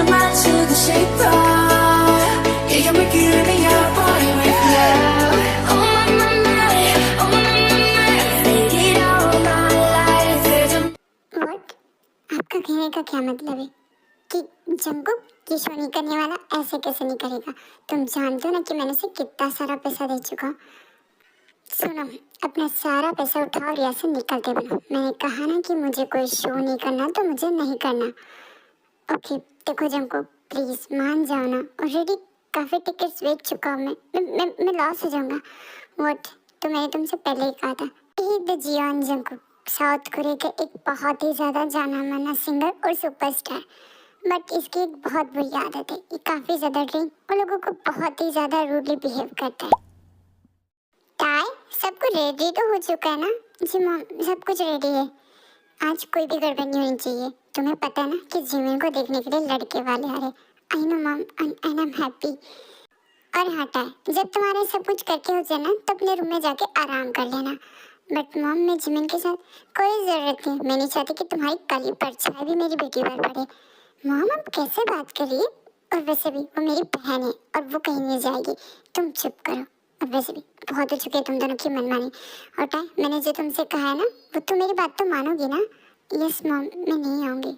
your mind to the shape of. Yeah, you're making me your boy with love. Oh my, oh my, faded all my life. There's a what? आपका कहने का क्या मतलब है कि Jungkook ये show नहीं करने वाला? ऐसे कैसे नहीं करेगा? तुम जानते हो ना कि मैंने उसे कितना सारा पैसा दे चुका हूं। सुनो, अपना सारा पैसा उठाओ और यहाँ से निकलते बनो। मैंने कहा ना कि मुझे कोई शो नहीं करना तो मुझे नहीं करना। ओके, देखो जंगकुक, प्लीज मान जाओ ना। ऑलरेडी काफी टिकट्स बेच चुका हूँ मैं लॉस हो जाऊंगा। व्हाट? तो मैंने तुमसे पहले ही कहा था। Hey the Jeon Jungkook, South Korea के एक बहुत ही ज्यादा जाना माना सिंगर और सुपरस्टार। बट इसकी एक बहुत बुरी आदत है, ये काफी ज्यादा ड्रिंक और लोगों को बहुत ही ज्यादा रूडली बिहेव करता है। टाई, सब कुछ रेडी तो हो चुका है ना? जी मॉम, सब कुछ रेडी है। आज कोई भी गड़बड़ नहीं होनी चाहिए। तुम्हें पता है ना कि जिमिन को देखने के लिए लड़के वाले आ रहे। I know mom and I am happy. और हाँ टाई, जब तुम्हारे सब कुछ करके हो जाए ना तो अपने रूम में जाके आराम कर लेना। बट मॉम, मैं जिमिन के साथ कोई ज़रूरत नहीं। मैं नहीं चाहती कि तुम्हारी काली परछाई भी मेरी बेटी पर पड़े। मॉम, आप कैसे बात कर रही है? और वैसे भी वो मेरी बहन है और वो कहीं नहीं जाएगी। तुम चुप करो। और वैसे भी बहुत हो चुकी है तुम दोनों की मनमानी। और टाई, मैंने जो तुमसे कहा है ना, वो तो मेरी बात तो मानोगी ना? यस मॉम, मैं नहीं आऊँगी।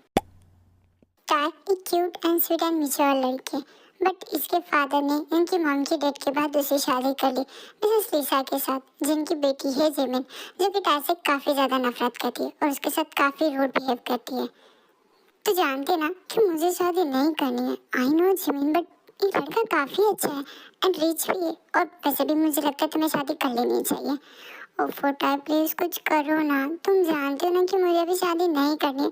टाई एक cute and sweet and mature लड़की है, बट इसके फादर ने इनकी मॉम की डेथ के बाद दूसरी शादी कर ली मिसेस लिसा के साथ, जिनकी बेटी है जिमिन, जो कि टाई से काफ़ी ज़्यादा नफरत करती है और उसके साथ काफ़ी रूड बिहेव करती है। तो जानते ना कि मुझे शादी नहीं करनी है। आई नो जिमिन, बट ये लड़का काफ़ी अच्छा है एंड रिच भी है। और वैसे भी मुझे लगता है तुम्हें शादी कर लेनी चाहिए। ओफो टाई, प्लीज़ कुछ करो ना। तुम जानते हो ना कि मुझे अभी शादी नहीं करनी है।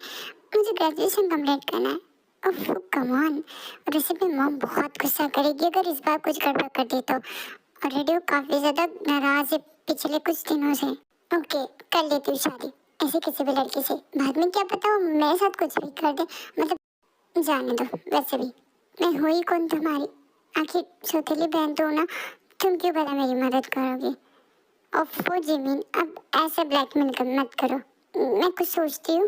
मुझे ग्रेजुएशन कंप्लीट करना है। ओफो कम ऑन। और वैसे भी मॉम बहुत गुस्सा करेगी अगर इस बार कुछ गड़बड़ कर दी तो। ऑलरेडी वो काफ़ी ज़्यादा नाराज़ है पिछले कुछ दिनों से। ओके, कर लेती हूँ शादी ऐसे किसी भी लड़की से। बाद में क्या पता वो मेरे साथ कुछ भी कर दे। मतलब जाने दो। वैसे भी मैं हुई ही कौन तुम्हारी? आखिर सौतेली बहन तो हो ना। तुम क्यों भला मेरी मदद करोगे? ओफो जिमिन, अब ऐसे ब्लैकमेल मत करो। मैं कुछ सोचती हूँ।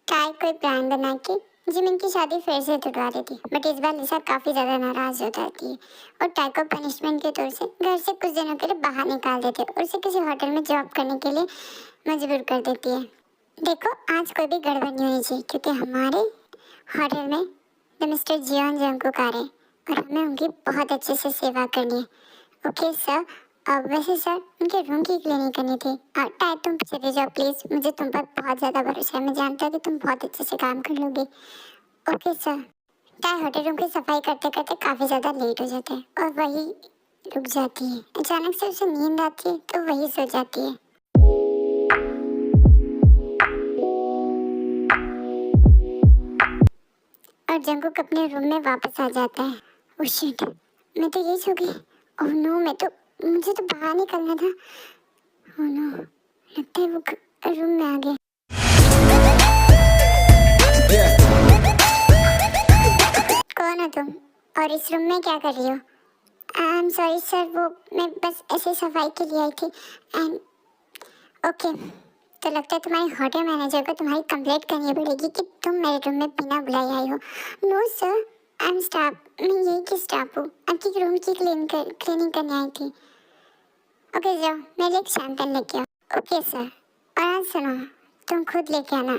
टाई कोई प्लान बना के जिमिन की शादी फिर से तुड़वा देती, बट इस बार लिसा काफ़ी ज़्यादा नाराज़ हो जाती है और टाई को पनिशमेंट के तौर से घर से कुछ दिनों के लिए बाहर निकाल देते और उसे किसी होटल में जॉब करने के लिए मजबूर कर देती है। देखो, आज कोई भी गड़बड़ नहीं होनी चाहिए क्योंकि हमारे होटल में द मिस्टर जियोन जंगकुक आ रहे हैं और हमें उनकी बहुत अच्छे से सेवा करनी है। Okay sir. अब वैसे सर, उनके रूम की क्लीनिंग करनी थी। टाई, तुम चले जाओ प्लीज़। मुझे तुम पर बहुत ज़्यादा भरोसा है। मैं जानता हूँ कि तुम बहुत अच्छे से काम कर लोगे। Okay sir. Tie hotel room की सफाई करते करते काफ़ी ज़्यादा लेट हो जाता है और वही रुक जाती है। अचानक से उसे नींद आती है तो वही सो जाती है। और जंगकुक अपने रूम में वापस आ जाता है। ओह शिट, मैं तो यही सो गई। ओह नो, मुझे तो बाहर निकलना था। ओह नो, लगता है वो रूम में आ गए। कौन हो तुम और इस रूम में क्या कर रही हो? आई एम सॉरी सर, वो मैं बस ऐसे सफाई के लिए आई थी एंड ओके। तो लगता है तुम्हारी होटल मैनेजर को तुम्हारी कंप्लेंट करनी पड़ेगी कि तुम मेरे रूम में बिना बुलाए आई हो। No sir, I am staff. मैं यही की स्टाफ हूँ। आपकी रूम की क्लीनिंग करने आई थी। ओके जाओ, मेरे लिए एक शैम्पेन लेके आओ। Okay sir. और हाँ सुनो, तुम खुद लेके आना।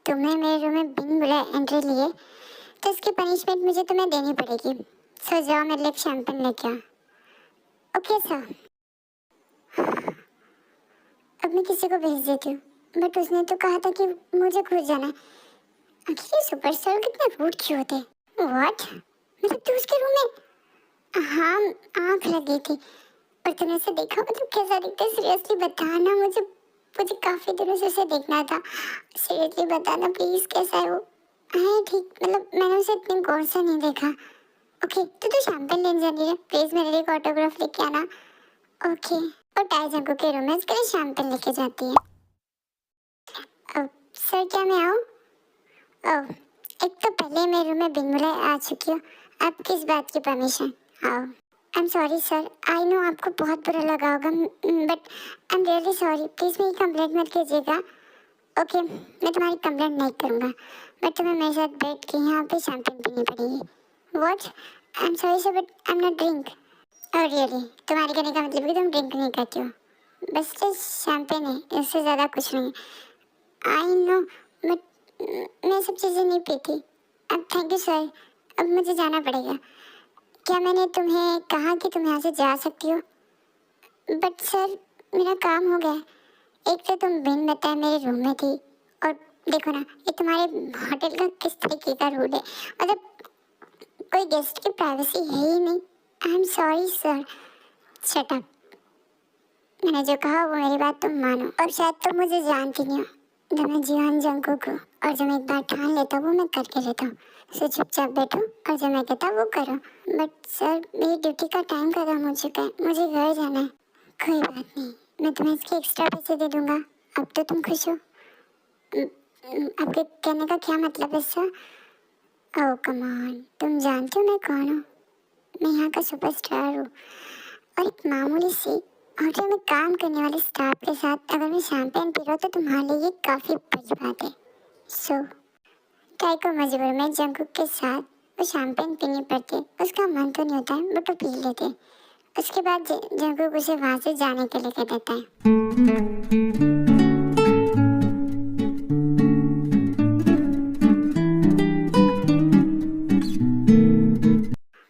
तुम्हें मेरे रूम में बिन बुलाए एंट्री लिए तो इसकी पनिशमेंट मुझे तुम्हें देनी पड़ेगी। सो जाओ, मेरे लिए एक शैम्पेन लेके आओ। Okay sir. अब मैं किसी को भेज देती हूँ, बट उसने तो कहा था कि मुझे खुद जाना है। आखिर ये सुपरस्टार कितने रूड क्यों होते हैं? व्हाट? मतलब तू उसके रूम में? हाँ, आँख लगी थी। पर तूने उसे देखा? मतलब कैसा दिखता है? सीरियसली बताना, मुझे काफ़ी दिनों से उसे देखना था। सीरियसली बताना प्लीज़, कैसा है वो? है ठीक, मतलब मैंने उसे इतने गौर से नहीं देखा। ओके, तो तू शैम्पेन लेने जा रही है, प्लीज़ मेरे लिए एक ऑटोग्राफ लेके आना। ओके। और टाई जंगकुक के रूम में उसके लिए शैम्पेन लेके जाती है। सर क्या मैं आऊँ? ओह, एक तो पहले मेरे रूम में बिन बुलाए आ चुकी हो, अब किस बात की परमिशन? आओ। आई am sorry sir, I know आपको बहुत बुरा लगा होगा, but I am really sorry. Please मेरी कंप्लेंट मत कीजिएगा। ओके, मैं तुम्हारी कंप्लेंट नहीं करूँगा, बट तुम्हें मेरे साथ बैठ के यहाँ पे शैम्पेन पीनी पड़ेगी। What? I am sorry sir, but I am not drink. Oh really? तुम्हारे कहने का मतलब है कि तुम ड्रिंक नहीं करती हो? बस जस्ट शैम्पेन है, इससे ज़्यादा कुछ नहीं। आई नो, बट मैं सब चीज़ें नहीं पीती। अब थैंक यू सर, अब मुझे जाना पड़ेगा। क्या मैंने तुम्हें कहा कि तुम यहाँ से जा सकती हो? बट सर, मेरा काम हो गया। एक तो तुम बिन बताए मेरे रूम में थी, और देखो ना, ये तुम्हारे होटल का किस तरीके का रूल है। मतलब कोई गेस्ट की प्राइवेसी है ही नहीं। आई am sorry sir. Shut up. मैंने जो कहा वो मेरी बात तुम मानो, और शायद तुम मुझे जानती नहीं हो। जब मैं जीवन जंगकुक हूँ, और जो मैं एक बार ठान लेता हूँ वो मैं करके लेता हूँ। सो चुपचाप बैठो और जो मैं कहता हूँ वो करो। बट सर, मेरी ड्यूटी का टाइम खत्म हो चुका है, मुझे घर जाना है। कोई बात नहीं, मैं तुम्हें इसके एक्स्ट्रा पैसे दे दूंगा। अब तो तुम खुश हो? आपके कहने का क्या मतलब है सर? ओह कम ऑन, तुम जानते हो मैं कौन हूँ? मैं यहाँ का सुपरस्टार हूँ, और एक मामूली सी होटल में काम करने वाले स्टाफ के साथ अगर मैं शैम्पेन पी रहा हूँ तो तुम्हारे लिए ये काफ़ी बड़ी बात है। सो काय को मजबूर में जंगकुक के साथ वो शैम्पेन पीनी पड़ती है। उसका मन तो नहीं होता है, बट वो पी लेते हैं। उसके बाद जंगकुक उसे वहाँ से जाने के लिए कह देता है।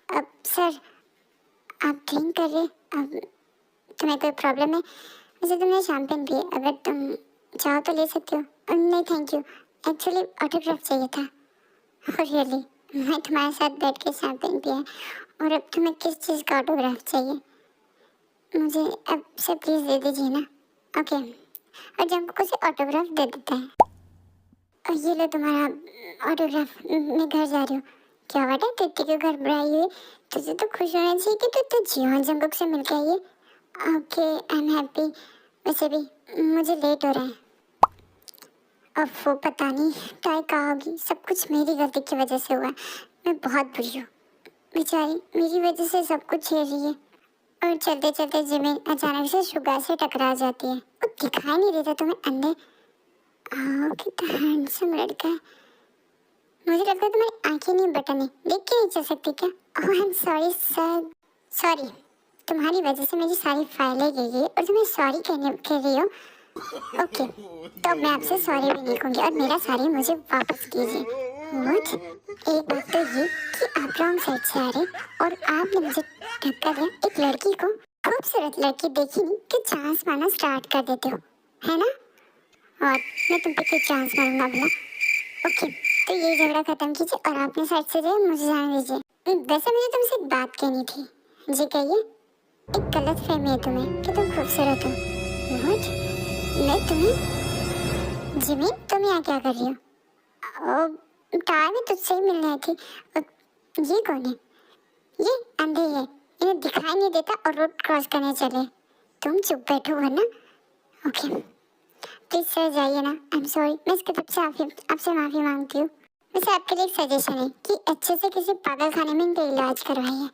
अब सर, आप ड्रिंक कर रहे? अब तुम्हें कोई प्रॉब्लम है? वैसे तुमने शैम्पेन पिए, अगर तुम चाहो तो ले सकते हो। नहीं थैंक यू, एक्चुअली ऑटोग्राफ चाहिए था। रियली? मैं तुम्हारे साथ बैठ के शैम्पेन पिया, और अब तुम्हें किस चीज़ का ऑटोग्राफ चाहिए? मुझे अब से प्लीज़ दे दीजिए ना। ओके, और जब को से ऑटोग्राफ दे देता है। और ये लो तुम्हारा ऑटोग्राफ, मैं घर जा रही हूँ। क्या बात है, तित्ती क्यों घर बुलाई हुई? तुझे तो खुश होना चाहिए कि तू तो जीवन जंगकुक से मिल के आई है। Okay, I am happy. वैसे भी मुझे लेट हो रहा है। अब वो पता नहीं टाई कहाँ होगी। सब कुछ मेरी गलती की वजह से हुआ है। मैं बहुत बुरी हूँ। बेचारी मेरी वजह से सब कुछ झेल रही है। और चलते चलते जिमिन अचानक से शुगा से टकरा जाती है। वो दिखाई नहीं देता तुम्हें अंधे? कितना हैंडसम लड़का है। मुझे लगता है तुम्हारी आंखें नहीं बटन है, देख के नहीं चल सकती क्या? Oh I am sorry sir. Sorry, तुम्हारी वजह से मेरी सारी फाइलें गई और तुम्हें सॉरी कहने कह रही हो? ओके, तो मैं आपसे सॉरी भी नहीं कहूँगी, और मेरा सॉरी मुझे वापस कीजिए। व्हाट? एक बात तो ये कि आप रॉन्ग साइड से आ रहे, और आपने मुझे धक्का दिया। एक लड़की को, खूबसूरत लड़की देखी नहीं कि चांस मारना स्टार्ट कर देते हो, है ना? और मैं तुम पे कोई चांस मारूंगा भला? ओके, तो ये झगड़ा खत्म कीजिए और अपने साइड से जो मुझे जाने दीजिए। वैसे मुझे तुमसे एक बात कहनी थी। जी कहिए। एक गलत फहमी है तुम्हें कि तुम खूबसूरत हो। व्हाट? मैं तुम्हें? जिमिन, तुम यहाँ क्या कर रही हो? टावर में तुझसे ही मिलने आई थी। ये कौन है? ये अंधे है, इन्हें दिखाई नहीं देता और रोड क्रॉस करने चले। तुम चुप बैठो वरना। ओके, प्लीज सर जाइए ना। आई एम सॉरी, मैं इसके तरफ से आपसे माफ़ी मांगती हूँ। वैसे आपके लिए एक सजेशन है कि अच्छे से किसी पागल खाने में इनका इलाज करवाइए।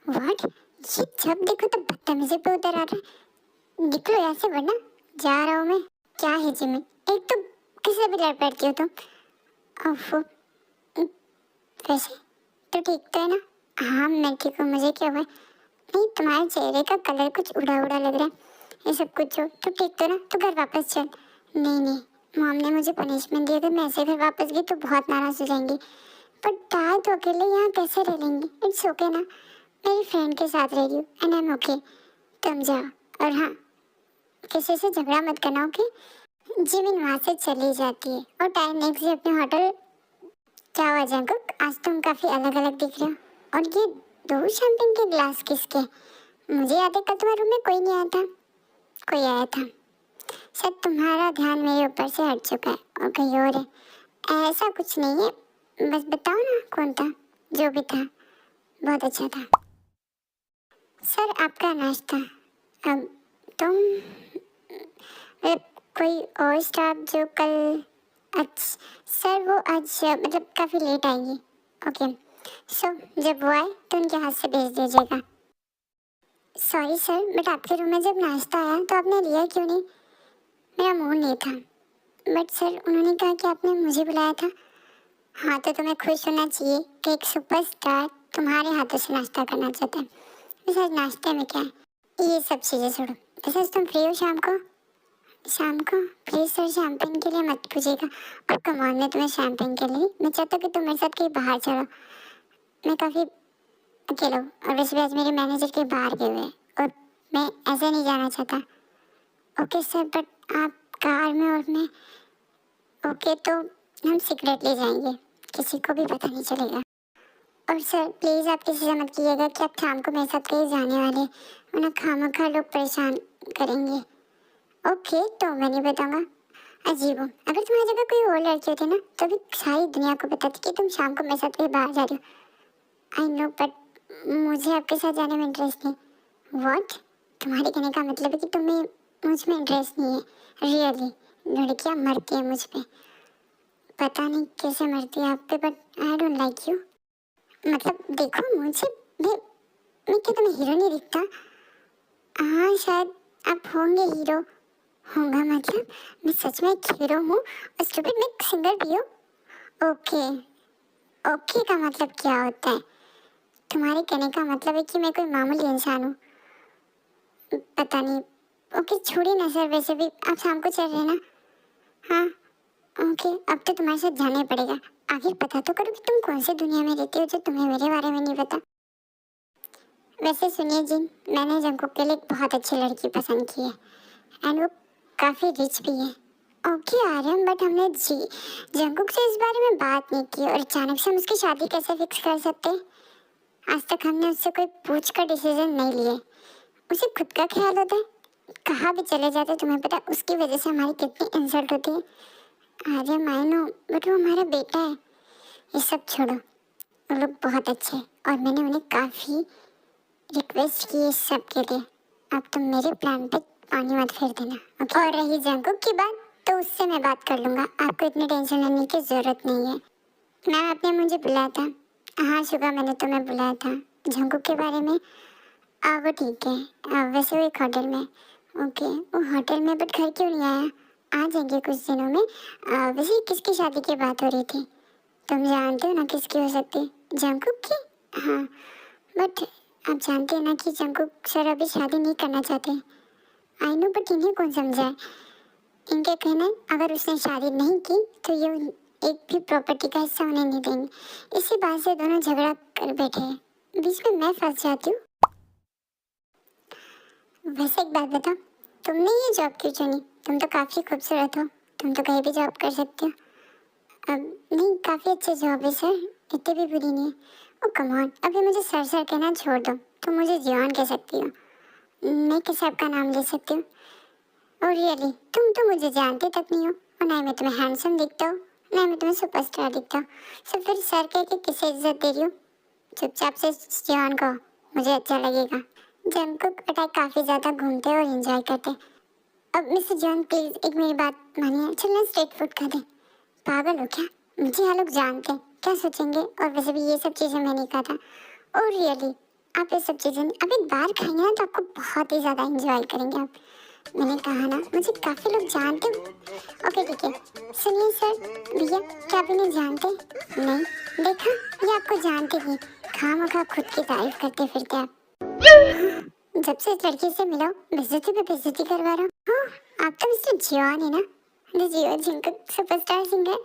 व्हाट? ये जब देखो तो बदतमीजी पे उतर आ रहा है। निकलो यहाँ से वरना जा रहा हूँ मैं। क्या है जिमिन, एक तो किससे भी लड़ पड़ती हो तुम। ओफ, वैसे तो ठीक तो है ना? हाँ मैं ठीक हूँ, मुझे क्या हुआ? नहीं, तुम्हारे चेहरे का कलर कुछ उड़ा उड़ा लग रहा है। ये सब कुछ हो तो ठीक तो ना? तो घर वापस चल। नहीं नहीं, मॉम ने मुझे पनिशमेंट दिया, अगर मैं ऐसे घर वापस गई तो बहुत नाराज हो जाएंगी। पर दाल तो अकेले यहाँ कैसे रह लेंगी? इट्स ओके ना, मेरी फ्रेंड के साथ रह रही हूँ एंड आई एम ओके। तुम जाओ, और हाँ, किसी से झगड़ा मत करना, ओके? जिमिन वहाँ से चली जाती है और टाइम नेक्स्ट डे अपने होटल। क्या हुआ जंगकुक, आज तुम काफ़ी अलग अलग दिख रहे हो। और ये दो शैंपेन के ग्लास किसके? मुझे याद है कल तुम्हारे रूम में कोई नहीं आया था। कोई आया था, शायद तुम्हारा ध्यान मेरे ऊपर से हट चुका है और कहीं और है। ऐसा कुछ नहीं है, बस बताओ ना कौन था? जो भी था बहुत अच्छा था। सर आपका नाश्ता। अब तुम कोई और स्टाफ जो कल? अच्छा सर, वो आज मतलब काफ़ी लेट आएंगी। ओके, सो जब वो आए तो उनके हाथ से भेज दीजिएगा। सॉरी सर, बट आपके रूम में जब नाश्ता आया तो आपने लिया क्यों नहीं? मेरा मूड नहीं था। बट सर उन्होंने कहा कि आपने मुझे बुलाया था। हाँ तो तुम्हें खुश होना चाहिए कि एक सुपरस्टार तुम्हारे हाथों से नाश्ता करना चाहता है। वैसे आज नाश्ते में क्या है, ये सब चीज़ें छोड़ो। वैसे आज तुम फ्री हो शाम को? शाम को प्लीज सर शैम्पेन के लिए मत पूछिएगा। और कमान में तुम्हें शैम्पेन के लिए मैं चाहता हूँ कि तुम मेरे साथ कहीं बाहर चलो। मैं काफ़ी अकेला हूँ और वैसे भी आज मेरे मैनेजर के बाहर गए हुए हैं और मैं ऐसे नहीं जाना चाहता। ओके सर, बट आप कार में और मैं, ओके तो हम सीक्रेटली जाएंगे, किसी को भी पता नहीं चलेगा। और सर प्लीज़ आप किसी से मत कीजिएगा कि आप शाम को मेरे साथ कहीं जाने वाले, वरना खामखा लोग परेशान करेंगे। ओके तो मैं नहीं बताऊंगा। अजीब हो, अगर तुम्हारी जगह कोई और लड़की होती ना तो भी सारी दुनिया को बताती कि तुम शाम को मेरे साथ कहीं बाहर जा रही हो। आई नो, बट मुझे आपके साथ जाने में इंटरेस्ट नहीं। व्हाट? तुम्हारे कहने का मतलब है कि तुम्हें मुझ में इंटरेस्ट नहीं है? रियली? लड़कियां मरती हैं मुझ पे, पता नहीं कैसे मरती है आप पे, but I don't like you. मतलब देखो मुझे, मैं क्या तुम्हें हीरो नहीं दिखता? हाँ शायद आप होंगे हीरो, होगा मतलब मैं सच में एक हीरो हूँ और स्टूपिड मैं एक सिंगर भी हूँ। ओके, ओके का मतलब क्या होता है? तुम्हारे कहने का मतलब है कि मैं कोई मामूली इंसान हूँ? पता नहीं। ओके छोड़िए ना सर, वैसे भी आप शाम को चल रहे हैं ना? हाँ ओके, अब तो तुम्हारे साथ जाना ही पड़ेगा। आखिर पता तो करो कि तुम कौन सी दुनिया में रहती हो जो तुम्हें मेरे बारे में नहीं पता। वैसे सुनिए जी, मैंने जंकुक के लिए एक बहुत अच्छी लड़की पसंद की है एंड वो काफ़ी रिच भी है। ओके आर्यन, बट हमने जी जंकुक से इस बारे में बात नहीं की और अचानक से हम उसकी शादी कैसे फिक्स कर सकते हैं? आज तक हमने उससे कोई पूछ कर डिसीजन नहीं लिए। उसे खुद का ख्याल होता है, कहाँ भी चले जाते तुम्हें पता है उसकी वजह से हमारी कितनी इंसल्ट होती है। आर्यन आई नो, बट वो हमारा बेटा है। ये सब छोड़ो, वो लोग बहुत अच्छे हैं और मैंने उन्हें काफ़ी रिक्वेस्ट की इस सब के लिए। अब तुम मेरे प्लान पे पानी मत फेर देना, ओके? और रही जंकुक की बात तो उससे मैं बात कर लूँगा, आपको इतनी टेंशन लेने की ज़रूरत नहीं है। मैम आपने मुझे बुलाया था। हाँ शुगा, मैंने तुम्हें बुलाया था जंकुक के बारे में। वो ठीक है, वैसे वो एक होटल में। ओके वो होटल में, बट घर क्यों नहीं आया? आ जाएंगे कुछ दिनों में। वैसे किसकी शादी की बात हो रही थी? तुम जानते हो ना किसकी हो सकती? जंकुक की? हाँ बट आप जानते हैं ना कि जंकुक सर अभी शादी नहीं करना चाहते। आई नो, बट इन्हें कौन समझाए? इनके कहना है अगर उसने शादी नहीं की तो ये एक भी प्रॉपर्टी का हिस्सा उन्हें नहीं देंगे। इसी बात से दोनों झगड़ा कर बैठे हैं, बीच में मैं फंस जाती हूँ। वैसे एक बात बताओ, तुमने ये जॉब क्यों चुनी? तुम तो काफ़ी खूबसूरत हो, तुम तो कहीं भी जॉब कर सकते हो। अब नहीं, काफ़ी अच्छी जॉब है सर, इतनी भी बुरी नहीं है। ओ कम ऑन, अभी मुझे सर सर कहना छोड़ दो, तुम मुझे जियान कह सकती हो, मैं किस आपका नाम ले सकती हूँ। और रियली तुम तो मुझे जानते तक नहीं हो और ना ही मैं तुम्हें हैंडसम दिखता हूँ, ना ही मैं तुम्हें सुपरस्टार दिखता हूँ। सो फिर सर कह के किसे इज्जत दे रही हो? चुपचाप से जियान कहो, मुझे अच्छा लगेगा। जंकुक अटैक काफ़ी ज़्यादा घूमते और एंजॉय करते। अब मिस्टर जॉन प्लीज एक मेरी बात मानिए, चलना स्ट्रीट फूड खा दे। पागल हो क्या? मुझे यहाँ लोग जानते हैं, क्या सोचेंगे? और वैसे भी ये सब चीज़ें मैं नहीं खाता। और रियली आप ये सब चीज़ें आप एक बार खाएंगे ना तो आपको बहुत ही ज़्यादा एंजॉय करेंगे आप। मैंने कहा ना मुझे काफ़ी लोग जानते हो। ओके ठीक है, सुनिए सर, भैया क्या आप इन्हें जानते? नहीं, देखा ये आपको जानते ही खामखा खुद की तारीफ करते फिरते आप। जब से इस लड़की से मिला बेइज्जती पे बेइज्जती करवा रहा हूँ। हाँ, आप तो मिस्टर जियोन है ना, the Jio Jungkook superstar singer.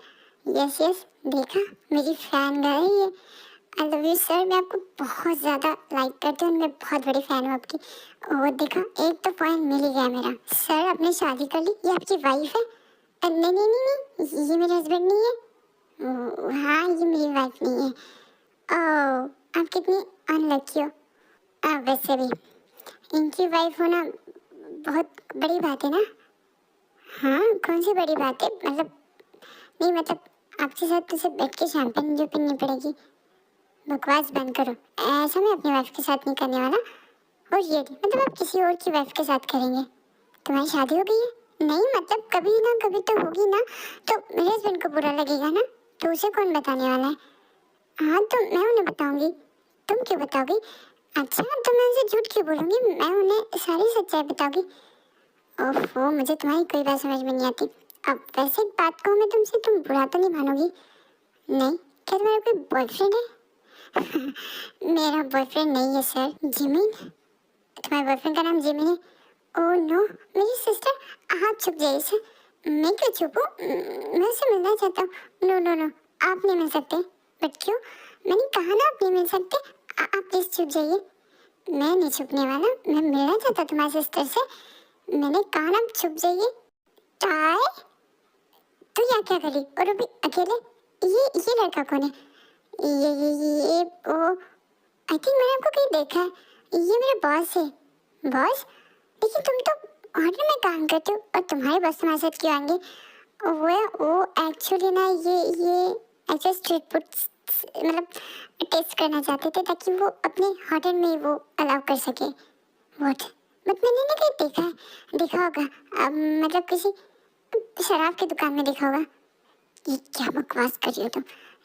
Yes yes, देखा मेरी फैन गर्ल है ये। आई लव यू सर, मैं आपको बहुत ज़्यादा लाइक करती हूँ, मैं बहुत बड़ी फ़ैन हूँ आपकी। वो देखा, एक तो पॉइंट मिल ही गया मेरा। सर आपने शादी कर ली, ये आपकी वाइफ है? नहीं नहीं नहीं नहीं, ये मेरे हस्बैंड नहीं है। हाँ ये मेरी वाइफ नहीं है। ओह आप कितनी अनलकी हो। वैसे भी इनकी वाइफ होना बहुत बड़ी बात है ना। हाँ कौन सी बड़ी बात है? मतलब नहीं, मतलब आपके साथ तो सिर्फ बैठ के शैम्पेन जो पीनी पड़ेगी। बकवास बंद करो, ऐसा मैं अपनी वाइफ के साथ नहीं करने वाला। और ये मतलब आप किसी और की वाइफ के साथ करेंगे? तुम्हारी शादी हो गई है? नहीं मतलब कभी ना कभी तो होगी ना, तो मेरे हस्बैंड को बुरा लगेगा ना, तो उसे कौन बताने वाला है? हाँ तो मैं उन्हें बताऊंगी। तुम क्यों बताओगी? अच्छा तो मैं उनसे झूठ क्यों बोलूँगी, मैं उन्हें सारी सच्चाई बताऊंगी। ओफो, मुझे तुम्हारी कोई बात समझ में नहीं आती। अब वैसे एक बात कहूँ मैं तुमसे, तुम बुरा तो नहीं मानोगी? नहीं, क्या तुम्हारा कोई बॉयफ्रेंड है? मेरा बॉयफ्रेंड नहीं है सर। जिमिन? तुम्हारे बॉयफ्रेंड का नाम जिमिन है? ओह नो, मेरी सिस्टर। आप छुप जाइए सर। मैं क्यों छुपूं? मैं उससे मिलना चाहता हूँ। नो नो नो, आप नहीं मिल सकते। बट क्यों? मैंने कहा ना आप नहीं मिल सकते। आप प्लीज छुप जाइए। मैं नहीं छुपने वाला, मैं मिलना चाहता तुम्हारी सिस्टर से। मैंने कहा ना छुप जाइए। टाय, तू यहाँ क्या करी? और अभी अकेले? ये लड़का कौन है? ये ओ, आई थिंक मैंने आपको कहीं देखा है। ये मेरा बॉस है। बॉस? लेकिन तुम तो होटल में काम करते हो और तुम्हारे बॉस तुम्हारे साथ क्यों आएंगे? वो एक्चुअली ना ये एक्चुअली स्ट्रीट फूड मतलब टेस्ट करना चाहते थे ताकि वो अपने होटल में वो अलाउ कर सके। व्हाट? बट मैंने ना कहीं देखा होगा। मतलब किसी शराब की दुकान में देखा होगा। ये क्या बकवास कर रही हो तुम?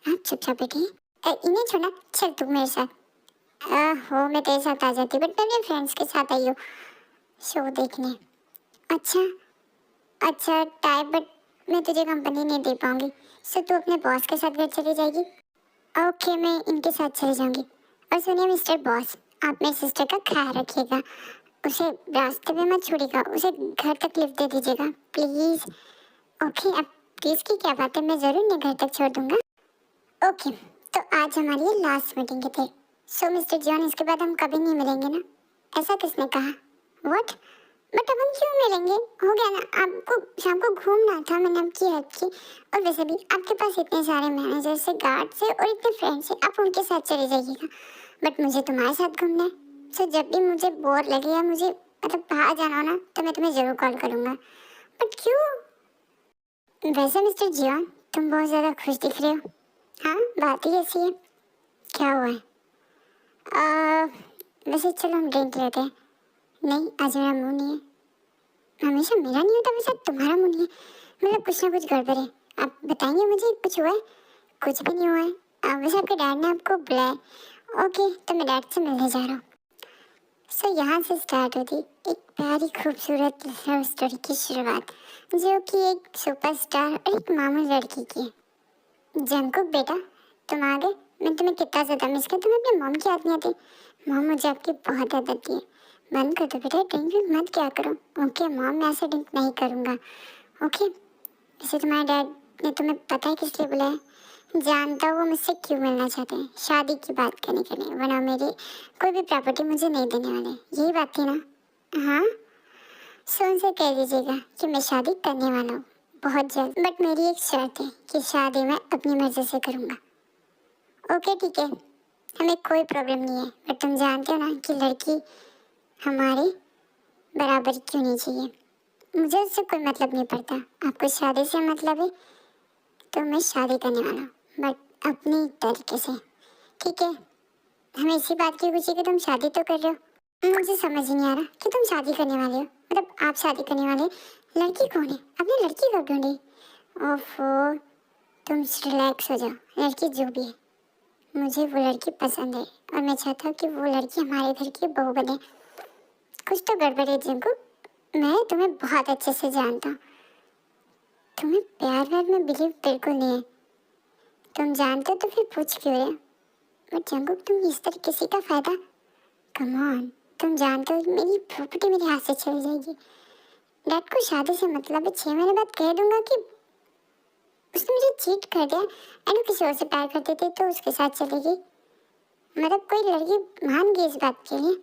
आप चुपचाप बैठिए। इन्हें छोड़ना, चल तू मेरे साथ। हो, मैं तेरे साथ आ जाती, बट मैं अपने फ्रेंड्स के साथ आई हूँ शो देखने। अच्छा टाइप, बट मैं तुझे कंपनी नहीं दे पाऊंगी, सो तू अपने बॉस के साथ घर चली जाएगी। ओके, मैं इनके साथ चली जाऊंगी। और सुनिए मिस्टर बॉस, आप मेरी सिस्टर का ख्याल रखिएगा। उसे रास्ते में मत छोड़िएगा, उसे घर तक लिफ्ट दे दीजिएगा प्लीज। ओके, अब प्लीज की क्या बात है, मैं जरूर इन्हें घर तक छोड़ दूंगा। ओके, तो आज हमारी ये लास्ट मीटिंग थी। सो मिस्टर जॉन, इसके बाद हम कभी नहीं मिलेंगे ना? ऐसा किसने कहा? व्हाट? बट अब हम क्यों मिलेंगे? हो गया ना, आपको शाम को घूमना था, मैंने आपकी हेल्प की। और वैसे भी आपके पास इतने सारे मैनेजर से, गार्ड से और इतने फ्रेंड्स से, आप उनके साथ चले जाइएगा। बट मुझे तुम्हारे साथ घूमना है। सो जब भी मुझे बोर लगे या मुझे मतलब बाहर जाना हो ना, तो मैं तुम्हें जरूर कॉल करूँगा। बट क्यों? वैसे मिस्टर जियोन, तुम बहुत ज़्यादा खुश दिख रहे हो। हाँ, बात ही ऐसी है। क्या हुआ है? वैसे चलो हम ड्रिंक लेते हैं। नहीं, आज मेरा मूड नहीं है। हमेशा मेरा नहीं होता, वैसे तुम्हारा मूड नहीं है। मतलब कुछ ना कुछ गड़बड़ है। आप बताएंगे मुझे कुछ हुआ है? कुछ भी नहीं हुआ है। वैसे आपके डैड ने आपको बुलाया। ओके, तो मैं डैड से मिलने जा रहा हूँ। सो यहाँ से स्टार्ट होती एक प्यारी खूबसूरत लव स्टोरी की शुरुआत, जो कि एक सुपरस्टार और एक मामूली लड़की की है। जंकुक बेटा, तुम आ गए। मैं तुम्हें कितना ज़्यादा मिस करती हूँ। तुम्हें अपने मॉम की याद नहीं आती? मॉम मुझे आपकी बहुत याद आती है। बंद कर दो बेटा, ड्रिंक मत क्या करो। ओके मॉम, मैं ऐसे ड्रिंक नहीं करूँगा। ओके, वैसे तुम्हारे डैड ने तुम्हें पता है किस लिए बुलाया? जानता हूँ वो मुझसे क्यों मिलना चाहते हैं, शादी की बात करने के लिए, वरना मेरी कोई भी प्रॉपर्टी मुझे नहीं देने वाले। यही बात थी ना? हाँ, सो उनसे कह दीजिएगा कि मैं शादी करने वाला हूँ बहुत जल्द। बट मेरी एक शर्त है कि शादी मैं अपनी मर्जी से करूँगा। ओके ठीक है, हमें कोई प्रॉब्लम नहीं है। बट तुम जानते हो ना कि लड़की हमारी बराबर क्यों नहीं चाहिए। मुझे उससे कोई मतलब नहीं पड़ता। आपको शादी से मतलब है तो मैं शादी करने वाला हूँ, बट अपनी तरीके से। ठीक है, हमें इसी बात की खुशी कि तुम शादी तो कर रहे हो। मुझे समझ ही नहीं आ रहा कि तुम शादी करने वाले हो। मतलब आप शादी करने वाले, लड़की कौन है? आपने लड़की कब ढूंढी? ओफो, तुम रिलैक्स हो जाओ। लड़की जो भी है, मुझे वो लड़की पसंद है और मैं चाहता हूँ कि वो लड़की हमारे घर की बहू बने। कुछ तो गड़बड़ है जिंकू, मैं तुम्हें बहुत अच्छे से जानता हूँ। तुम्हें प्यार व्यार में बिलीव बिल्कुल नहीं है। तुम जानते हो तो फिर पूछ क्यों रहे हो? बट जंकुक, तुम इस तरह किसी का फायदा? कम ऑन, तुम जानते हो मेरी प्रॉपर्टी मेरे हाथ से चली जाएगी। डैड को शादी से मतलब है 6 महीने बाद कह दूंगा कि उसने मुझे चीट कर दिया एंड वो किसी और से प्यार करते थे तो उसके साथ चली गई। मतलब कोई लड़की मान गई इस बात के लिए।